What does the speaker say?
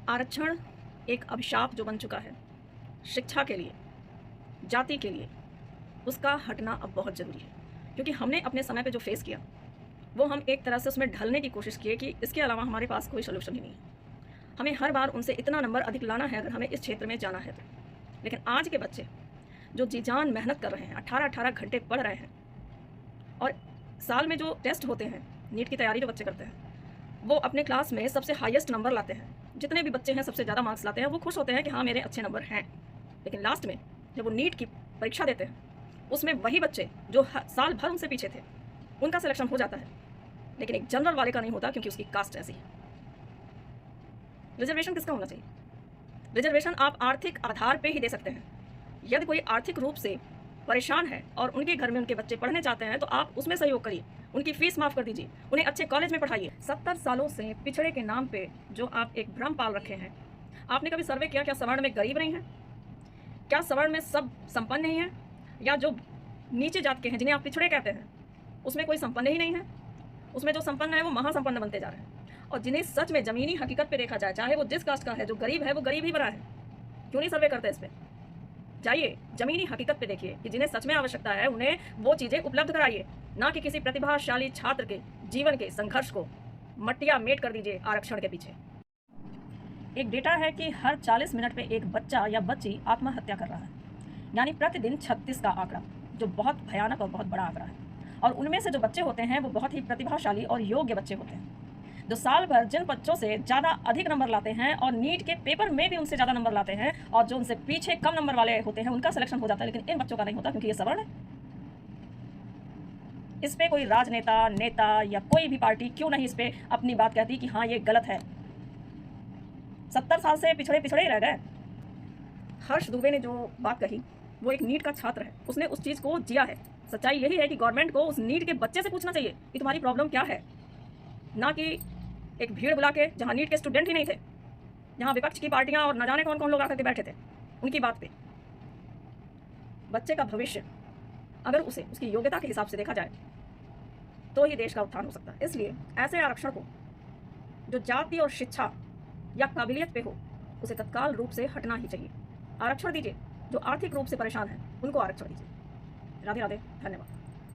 आरक्षण एक अभिशाप जो बन चुका है शिक्षा के लिए, जाति के लिए, उसका हटना अब बहुत ज़रूरी है। क्योंकि हमने अपने समय पे जो फेस किया, वो हम एक तरह से उसमें ढलने की कोशिश किए कि इसके अलावा हमारे पास कोई सोल्यूशन ही नहीं है। हमें हर बार उनसे इतना नंबर अधिक लाना है अगर हमें इस क्षेत्र में जाना है तो। लेकिन आज के बच्चे जो जी जान मेहनत कर रहे हैं, 18-18 घंटे पढ़ रहे हैं, और साल में जो टेस्ट होते हैं, नीट की तैयारी जो बच्चे करते हैं, वो अपने क्लास में सबसे हाईएस्ट नंबर लाते हैं। जितने भी बच्चे हैं सबसे ज़्यादा मार्क्स लाते हैं, वो खुश होते हैं कि हाँ मेरे अच्छे नंबर हैं। लेकिन लास्ट में जब वो नीट की परीक्षा देते हैं, उसमें वही बच्चे जो साल भर उनसे पीछे थे, उनका सिलेक्शन हो जाता है, लेकिन एक जनरल वाले का नहीं होता, क्योंकि उसकी कास्ट ऐसी है। रिजर्वेशन किसका होना चाहिए? रिजर्वेशन आप आर्थिक आधार पे ही दे सकते हैं। यदि कोई आर्थिक रूप से परेशान है और उनके घर में उनके बच्चे पढ़ने चाहते हैं, तो आप उसमें सहयोग करिए, उनकी फीस माफ़ कर दीजिए, उन्हें अच्छे कॉलेज में पढ़ाइए। 70 सालों से पिछड़े के नाम पे जो आप एक भ्रम पाल रखे हैं, आपने कभी सर्वे किया क्या सवर्ण में गरीब नहीं है? क्या सवर्ण में सब संपन्न नहीं है? या जो नीचे जात के हैं जिन्हें आप पिछड़े कहते हैं, उसमें कोई संपन्न ही नहीं है? उसमें जो संपन्न है वो महासंपन्न बनते जा रहे हैं। और जिन्हें सच में ज़मीनी हकीकत पे देखा जाए, चाहे वो जिस कास्ट का है, जो गरीब है वो गरीब ही बना है। क्यों नहीं सर्वे करते इस पर? जाइए ज़मीनी हकीकत पे देखिए कि जिन्हें सच में आवश्यकता है उन्हें वो चीज़ें उपलब्ध कराइए, ना कि किसी प्रतिभाशाली छात्र के जीवन के संघर्ष को मटिया मेट कर दीजिए आरक्षण के पीछे। एक डेटा है कि हर 40 मिनट पे एक बच्चा या बच्ची आत्महत्या कर रहा है, यानी प्रतिदिन 36 का आंकड़ा, जो बहुत भयानक और बहुत बड़ा आंकड़ा है। और उनमें से जो बच्चे होते हैं वो बहुत ही प्रतिभाशाली और योग्य बच्चे होते हैं, जो साल भर जिन बच्चों से ज़्यादा अधिक नंबर लाते हैं और नीट के पेपर में भी उनसे ज़्यादा नंबर लाते हैं, और जो उनसे पीछे कम नंबर वाले होते हैं उनका सिलेक्शन हो जाता है, लेकिन इन बच्चों का नहीं होता, क्योंकि ये सवर्ण है। इस पर कोई राजनेता, नेता या कोई भी पार्टी क्यों नहीं इस पर अपनी बात कहती कि हाँ ये गलत है? 70 साल से पिछड़े पिछड़े ही रह गए। हर्ष दुबे ने जो बात कही, वो एक नीट का छात्र है, उसने उस चीज़ को जिया है। सच्चाई यही है कि गवर्नमेंट को उस नीट के बच्चे से पूछना चाहिए कि तुम्हारी प्रॉब्लम क्या है, ना कि एक भीड़ बुला के जहाँ नीट के स्टूडेंट ही नहीं थे, जहाँ विपक्ष की पार्टियां और न जाने कौन कौन लोग आकर के बैठे थे, उनकी बात पे। बच्चे का भविष्य अगर उसे उसकी योग्यता के हिसाब से देखा जाए तो ही देश का उत्थान हो सकता है। इसलिए ऐसे आरक्षण को जो जाति और शिक्षा या काबिलियत पे हो, उसे तत्काल रूप से हटना ही चाहिए। आरक्षण दीजिए, जो आर्थिक रूप से परेशान है उनको आरक्षण दीजिए। राधे राधे, धन्यवाद।